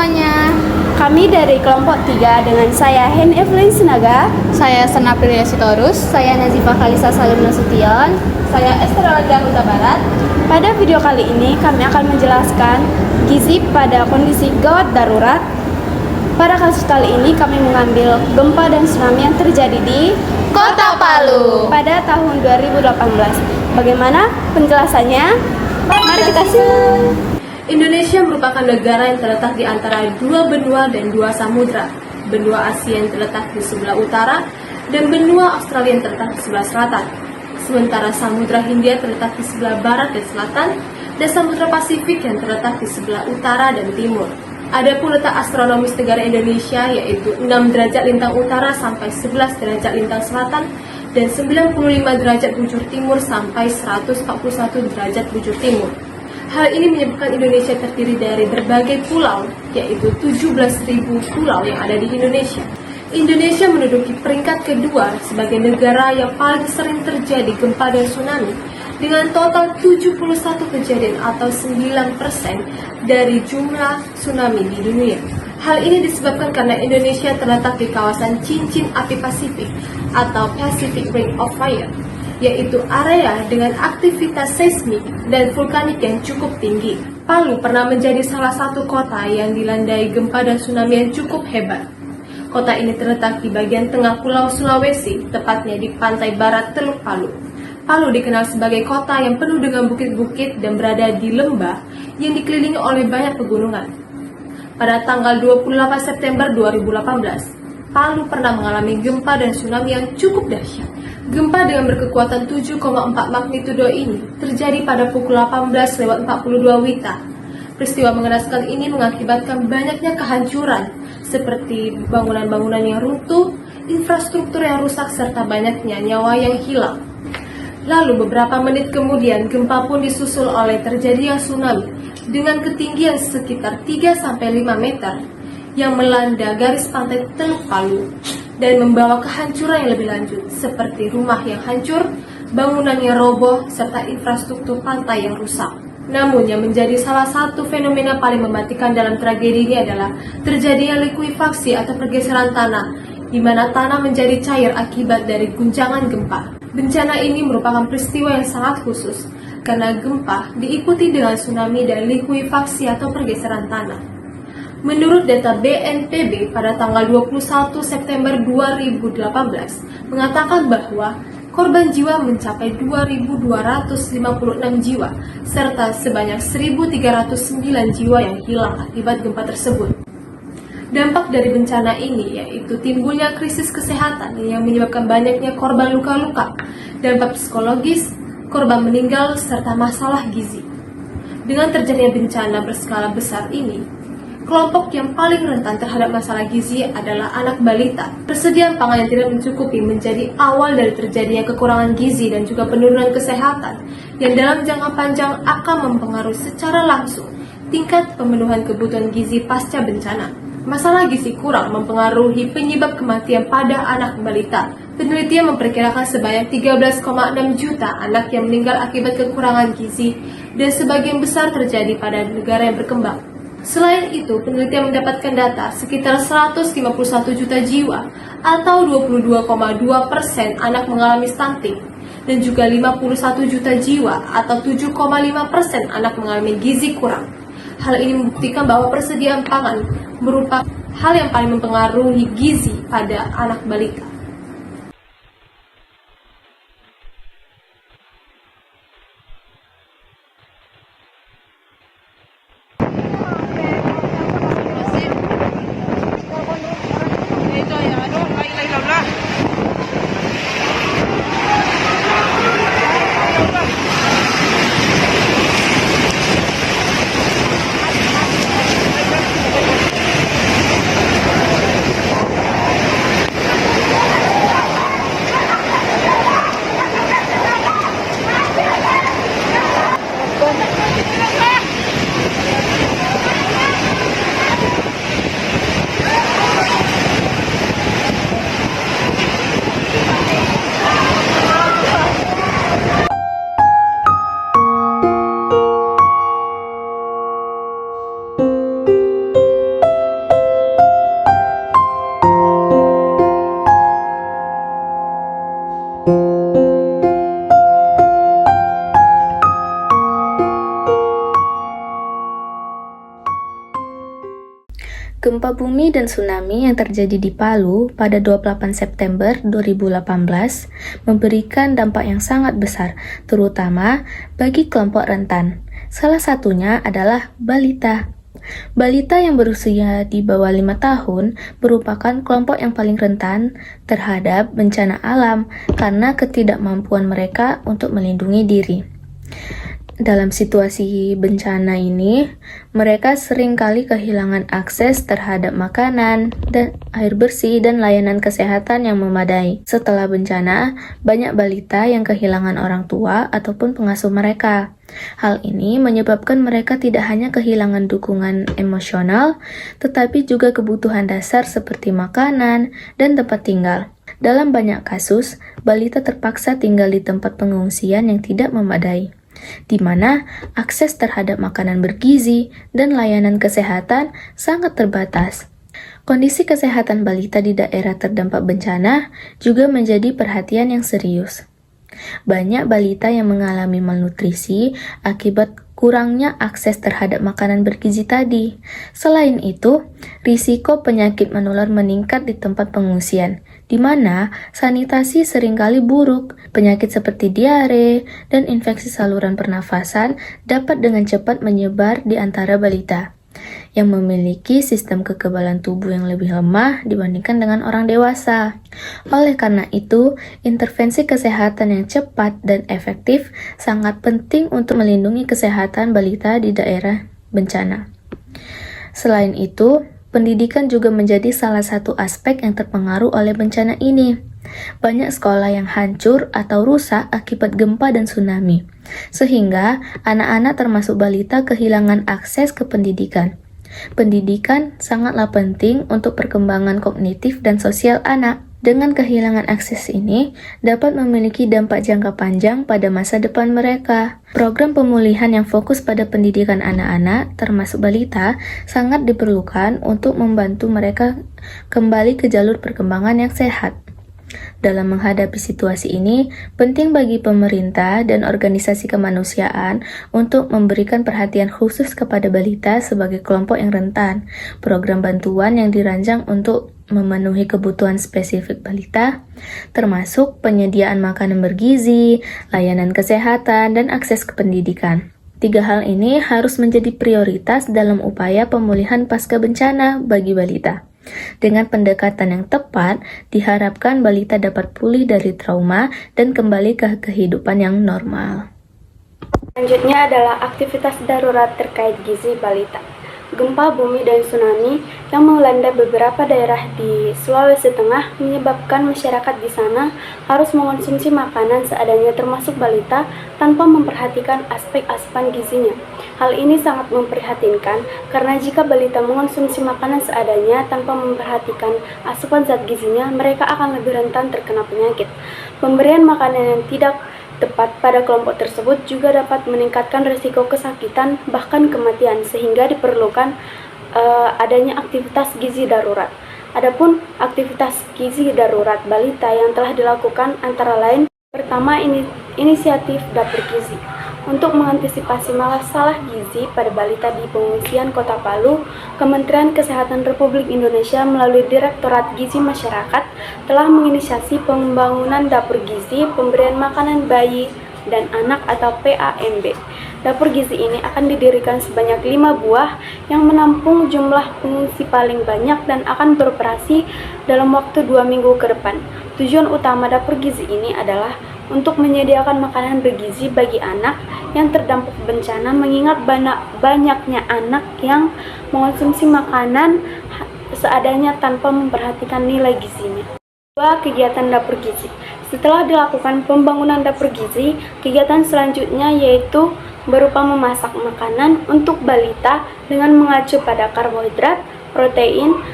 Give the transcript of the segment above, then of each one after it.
semuanya. Kami dari kelompok 3 dengan saya Hen Evelyn Sinaga, Saya Senaprilia Sitorus. saya Nazifah Kalisa Salim Nasution, saya Estrella Huta Barat. Pada video kali ini kami akan menjelaskan gizi pada kondisi gawat darurat. Pada kasus kali ini kami mengambil gempa dan tsunami yang terjadi di Kota Palu. pada tahun 2018. Bagaimana penjelasannya? Mari kita simak. Indonesia merupakan negara yang terletak di antara dua benua dan dua samudra. Benua Asia yang terletak di sebelah utara dan benua Australia yang terletak di sebelah selatan. Sementara Samudra Hindia terletak di sebelah barat dan selatan, dan Samudra Pasifik yang terletak di sebelah utara dan timur. Adapun letak astronomis negara Indonesia yaitu 6 derajat lintang utara sampai 11 derajat lintang selatan dan 95 derajat bujur timur sampai 141 derajat bujur timur. Hal ini menyebabkan Indonesia terdiri dari berbagai pulau, yaitu 17.000 pulau yang ada di Indonesia. Indonesia menduduki peringkat kedua sebagai negara yang paling sering terjadi gempa dan tsunami, dengan total 71 kejadian atau 9% dari jumlah tsunami di dunia. Hal ini disebabkan karena Indonesia terletak di kawasan cincin api Pasifik atau Pacific Ring of Fire, yaitu area dengan aktivitas seismik dan vulkanik yang cukup tinggi. Palu pernah menjadi salah satu kota yang dilandai gempa dan tsunami yang cukup hebat. Kota ini terletak di bagian tengah Pulau Sulawesi, tepatnya di pantai barat Teluk Palu. Palu dikenal sebagai kota yang penuh dengan bukit-bukit dan berada di lembah yang dikelilingi oleh banyak pegunungan. Pada tanggal 28 September 2018, Palu pernah mengalami gempa dan tsunami yang cukup dahsyat. Gempa dengan berkekuatan 7,4 magnitudo ini terjadi pada pukul 18:42 WITA. Peristiwa mengenaskan ini mengakibatkan banyaknya kehancuran seperti bangunan-bangunan yang runtuh, infrastruktur yang rusak, serta banyaknya nyawa yang hilang. Lalu beberapa menit kemudian gempa pun disusul oleh terjadinya tsunami dengan ketinggian sekitar 3-5 meter yang melanda garis pantai Teluk Palu dan membawa kehancuran yang lebih lanjut seperti rumah yang hancur, bangunan yang roboh, serta infrastruktur pantai yang rusak. Namun yang menjadi salah satu fenomena paling mematikan dalam tragedi ini adalah terjadinya likuifaksi atau pergeseran tanah, di mana tanah menjadi cair akibat dari guncangan gempa. Bencana ini merupakan peristiwa yang sangat khusus karena gempa diikuti dengan tsunami dan likuifaksi atau pergeseran tanah. Menurut data BNPB pada tanggal 21 September 2018 mengatakan bahwa korban jiwa mencapai 2.256 jiwa serta sebanyak 1.309 jiwa yang hilang akibat gempa tersebut. Dampak dari bencana ini yaitu timbulnya krisis kesehatan yang menyebabkan banyaknya korban luka-luka, dampak psikologis, korban meninggal, serta masalah gizi. Dengan terjadinya bencana berskala besar ini, kelompok yang paling rentan terhadap masalah gizi adalah anak balita. Persediaan pangan yang tidak mencukupi menjadi awal dari terjadinya kekurangan gizi dan juga penurunan kesehatan yang dalam jangka panjang akan mempengaruhi secara langsung tingkat pemenuhan kebutuhan gizi pasca bencana. Masalah gizi kurang mempengaruhi penyebab kematian pada anak balita. Penelitian memperkirakan sebanyak 13,6 juta anak yang meninggal akibat kekurangan gizi dan sebagian besar terjadi pada negara yang berkembang. Selain itu, penelitian mendapatkan data sekitar 151 juta jiwa atau 22,2% anak mengalami stunting dan juga 51 juta jiwa atau 7,5% anak mengalami gizi kurang. Hal ini membuktikan bahwa persediaan pangan merupakan hal yang paling mempengaruhi gizi pada anak balita. Gempa bumi dan tsunami yang terjadi di Palu pada 28 September 2018 memberikan dampak yang sangat besar, terutama bagi kelompok rentan. Salah satunya adalah balita. Balita yang berusia di bawah 5 tahun merupakan kelompok yang paling rentan terhadap bencana alam karena ketidakmampuan mereka untuk melindungi diri. Dalam situasi bencana ini, mereka seringkali kehilangan akses terhadap makanan, dan air bersih, dan layanan kesehatan yang memadai. Setelah bencana, banyak balita yang kehilangan orang tua ataupun pengasuh mereka. Hal ini menyebabkan mereka tidak hanya kehilangan dukungan emosional, tetapi juga kebutuhan dasar seperti makanan dan tempat tinggal. Dalam banyak kasus, balita terpaksa tinggal di tempat pengungsian yang tidak memadai, di mana akses terhadap makanan bergizi dan layanan kesehatan sangat terbatas. Kondisi kesehatan balita di daerah terdampak bencana juga menjadi perhatian yang serius. Banyak balita yang mengalami malnutrisi akibat kurangnya akses terhadap makanan bergizi tadi. Selain itu, risiko penyakit menular meningkat di tempat pengungsian, di mana sanitasi seringkali buruk. Penyakit seperti diare dan infeksi saluran pernafasan dapat dengan cepat menyebar di antara balita yang memiliki sistem kekebalan tubuh yang lebih lemah dibandingkan dengan orang dewasa. Oleh karena itu, intervensi kesehatan yang cepat dan efektif sangat penting untuk melindungi kesehatan balita di daerah bencana. Selain itu, pendidikan juga menjadi salah satu aspek yang terpengaruh oleh bencana ini. Banyak sekolah yang hancur atau rusak akibat gempa dan tsunami, sehingga anak-anak termasuk balita kehilangan akses ke pendidikan. Pendidikan sangatlah penting untuk perkembangan kognitif dan sosial anak. Dengan kehilangan akses ini, dapat memiliki dampak jangka panjang pada masa depan mereka. Program pemulihan yang fokus pada pendidikan anak-anak, termasuk balita, sangat diperlukan untuk membantu mereka kembali ke jalur perkembangan yang sehat. Dalam menghadapi situasi ini, penting bagi pemerintah dan organisasi kemanusiaan untuk memberikan perhatian khusus kepada balita sebagai kelompok yang rentan. Program bantuan yang dirancang untuk memenuhi kebutuhan spesifik balita, termasuk penyediaan makanan bergizi, layanan kesehatan, dan akses ke pendidikan. 3 hal ini harus menjadi prioritas dalam upaya pemulihan pasca bencana bagi balita. Dengan pendekatan yang tepat, diharapkan balita dapat pulih dari trauma dan kembali ke kehidupan yang normal. Selanjutnya adalah aktivitas darurat terkait gizi balita. Gempa bumi dan tsunami yang melanda beberapa daerah di Sulawesi Tengah menyebabkan masyarakat di sana harus mengonsumsi makanan seadanya termasuk balita tanpa memperhatikan aspek asupan gizinya. Hal ini sangat memprihatinkan karena jika balita mengonsumsi makanan seadanya tanpa memperhatikan asupan zat gizinya, mereka akan lebih rentan terkena penyakit. Pemberian makanan yang tidak tepat pada kelompok tersebut juga dapat meningkatkan risiko kesakitan bahkan kematian, sehingga diperlukan adanya aktivitas gizi darurat. Adapun aktivitas gizi darurat balita yang telah dilakukan antara lain: pertama, inisiatif dapur gizi. Untuk mengantisipasi masalah gizi pada balita di pengungsian Kota Palu, Kementerian Kesehatan Republik Indonesia melalui Direktorat Gizi Masyarakat telah menginisiasi pembangunan dapur gizi pemberian makanan bayi dan anak atau PAMB. Dapur gizi ini akan didirikan sebanyak 5 buah yang menampung jumlah pengungsi paling banyak dan akan beroperasi dalam waktu 2 minggu ke depan. Tujuan utama dapur gizi ini adalah untuk menyediakan makanan bergizi bagi anak yang terdampak bencana, mengingat banyaknya anak yang mengonsumsi makanan seadanya tanpa memperhatikan nilai gizinya. 2. Kegiatan dapur gizi. Setelah dilakukan pembangunan dapur gizi, kegiatan selanjutnya yaitu berupa memasak makanan untuk balita dengan mengacu pada karbohidrat, protein,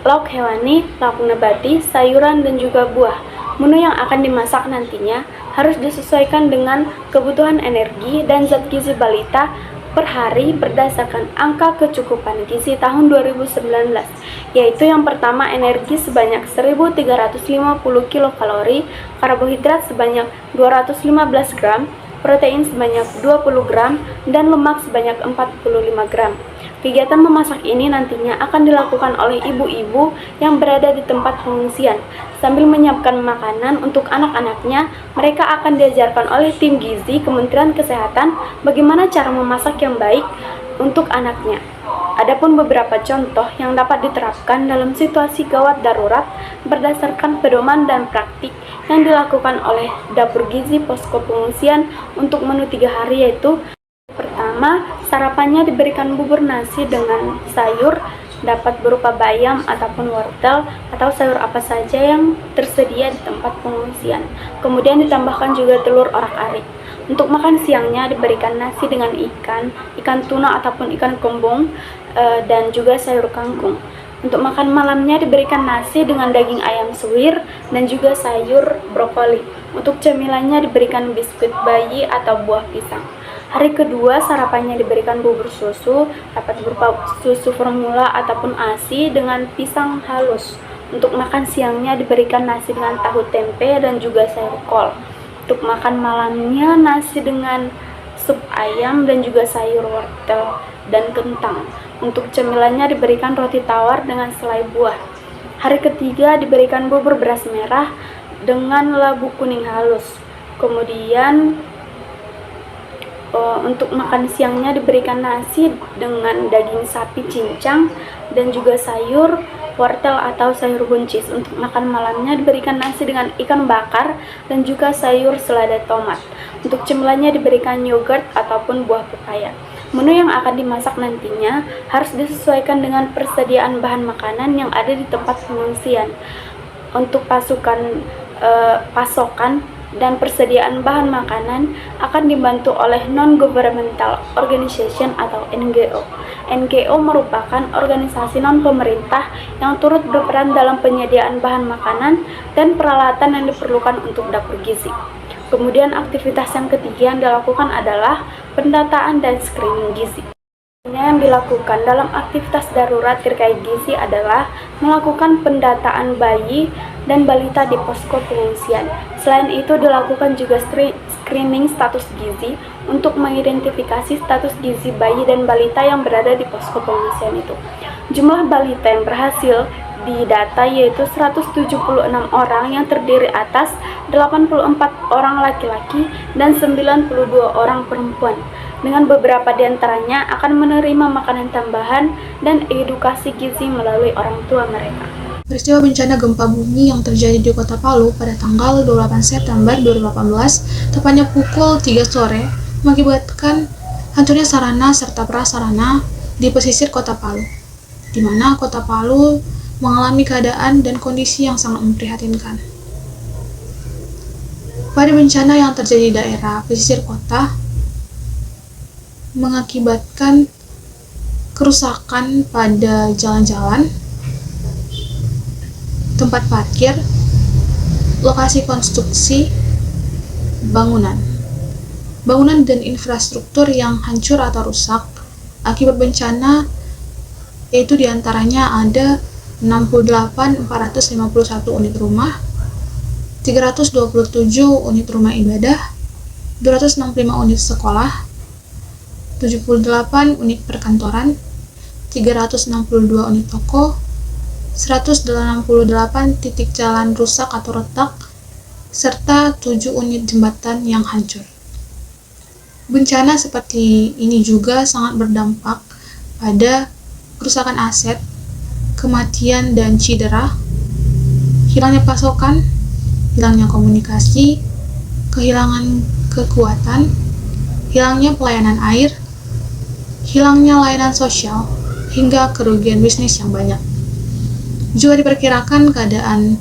lauk hewani, lauk nabati, sayuran, dan juga buah. Menu yang akan dimasak nantinya harus disesuaikan dengan kebutuhan energi dan zat gizi balita per hari berdasarkan angka kecukupan gizi tahun 2019, yaitu yang pertama energi sebanyak 1350 kilokalori, karbohidrat sebanyak 215 gram, protein sebanyak 20 gram, dan lemak sebanyak 45 gram. Kegiatan memasak ini nantinya akan dilakukan oleh ibu-ibu yang berada di tempat pengungsian. Sambil menyiapkan makanan untuk anak-anaknya, mereka akan diajarkan oleh tim gizi Kementerian Kesehatan bagaimana cara memasak yang baik untuk anaknya. Adapun beberapa contoh yang dapat diterapkan dalam situasi gawat darurat berdasarkan pedoman dan praktik yang dilakukan oleh Dapur Gizi Posko Pengungsian untuk menu 3 hari, yaitu pertama, sarapannya diberikan bubur nasi dengan sayur, dapat berupa bayam ataupun wortel atau sayur apa saja yang tersedia di tempat pengungsian. Kemudian ditambahkan juga telur orak-arik. Untuk makan siangnya diberikan nasi dengan ikan tuna ataupun ikan kembung, dan juga sayur kangkung. Untuk makan malamnya diberikan nasi dengan daging ayam suwir dan juga sayur brokoli. Untuk cemilannya diberikan biskuit bayi atau buah pisang. Hari kedua sarapannya diberikan bubur susu, dapat berupa susu formula ataupun ASI dengan pisang halus. Untuk makan siangnya diberikan nasi dengan tahu tempe dan juga sayur kol. Untuk makan malamnya nasi dengan sup ayam dan juga sayur wortel dan kentang. Untuk cemilannya diberikan roti tawar dengan selai buah. Hari ketiga diberikan bubur beras merah dengan labu kuning halus. Kemudian untuk makan siangnya diberikan nasi dengan daging sapi cincang dan juga sayur wortel atau sayur buncis. Untuk makan malamnya diberikan nasi dengan ikan bakar dan juga sayur selada tomat. Untuk cemilannya diberikan yogurt ataupun buah pepaya. Menu yang akan dimasak nantinya harus disesuaikan dengan persediaan bahan makanan yang ada di tempat pengungsian. Untuk pasokan dan persediaan bahan makanan akan dibantu oleh Non-Governmental Organization atau NGO. NGO merupakan organisasi non-pemerintah yang turut berperan dalam penyediaan bahan makanan dan peralatan yang diperlukan untuk dapur gizi. Kemudian aktivitas yang ketiga yang dilakukan adalah pendataan dan screening gizi. Yang dilakukan dalam aktivitas darurat terkait gizi adalah melakukan pendataan bayi dan balita di posko pengungsian. Selain itu dilakukan juga screening status gizi untuk mengidentifikasi status gizi bayi dan balita yang berada di posko pengungsian itu. Jumlah balita yang berhasil didata yaitu 176 orang yang terdiri atas 84 orang laki-laki dan 92 orang perempuan. Dengan beberapa di antaranya akan menerima makanan tambahan dan edukasi gizi melalui orang tua mereka. Peristiwa bencana gempa bumi yang terjadi di Kota Palu pada tanggal 28 September 2018, tepatnya pukul 3 sore, mengakibatkan hancurnya sarana serta prasarana di pesisir Kota Palu, di mana Kota Palu mengalami keadaan dan kondisi yang sangat memprihatinkan. Pada bencana yang terjadi di daerah pesisir kota, mengakibatkan kerusakan pada jalan-jalan, tempat parkir, lokasi konstruksi, bangunan dan infrastruktur yang hancur atau rusak akibat bencana, yaitu diantaranya ada 68.451 unit rumah, 327 unit rumah ibadah, 265 unit sekolah, 78 unit perkantoran, 362 unit toko, 188 titik jalan rusak atau retak, serta 7 unit jembatan yang hancur. Bencana seperti ini juga sangat berdampak pada kerusakan aset, kematian dan cedera, hilangnya pasokan, hilangnya komunikasi, kehilangan kekuatan, hilangnya pelayanan air, hilangnya layanan sosial, hingga kerugian bisnis yang banyak. Juga diperkirakan keadaan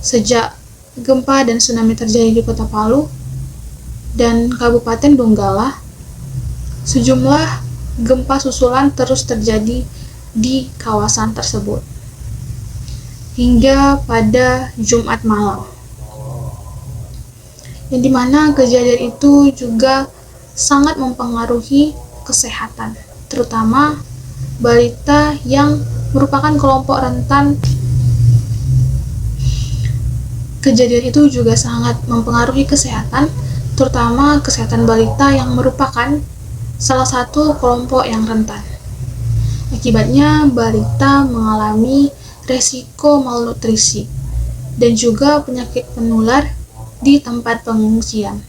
sejak gempa dan tsunami terjadi di Kota Palu dan Kabupaten Donggala, sejumlah gempa susulan terus terjadi di kawasan tersebut hingga pada Jumat malam, yang dimana kejadian itu juga sangat mempengaruhi kesehatan, terutama balita yang merupakan kelompok rentan. Kejadian itu juga sangat mempengaruhi kesehatan terutama kesehatan balita yang merupakan salah satu kelompok yang rentan. Akibatnya, balita mengalami resiko malnutrisi dan juga penyakit menular di tempat pengungsian.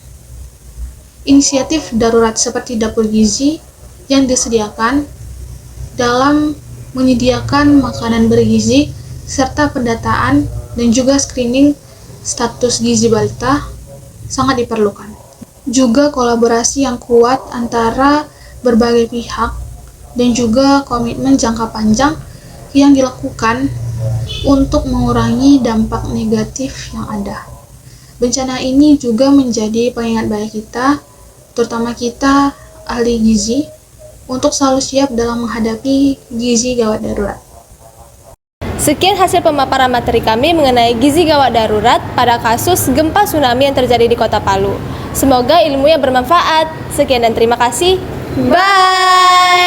Inisiatif darurat seperti dapur gizi yang disediakan dalam menyediakan makanan bergizi serta pendataan dan juga screening status gizi balita sangat diperlukan. Juga kolaborasi yang kuat antara berbagai pihak dan juga komitmen jangka panjang yang dilakukan untuk mengurangi dampak negatif yang ada. Bencana ini juga menjadi pengingat bagi kita, terutama kita ahli gizi, untuk selalu siap dalam menghadapi gizi gawat darurat. Sekian hasil pemaparan materi kami mengenai gizi gawat darurat pada kasus gempa tsunami yang terjadi di Kota Palu. Semoga ilmunya bermanfaat. Sekian dan terima kasih. Bye!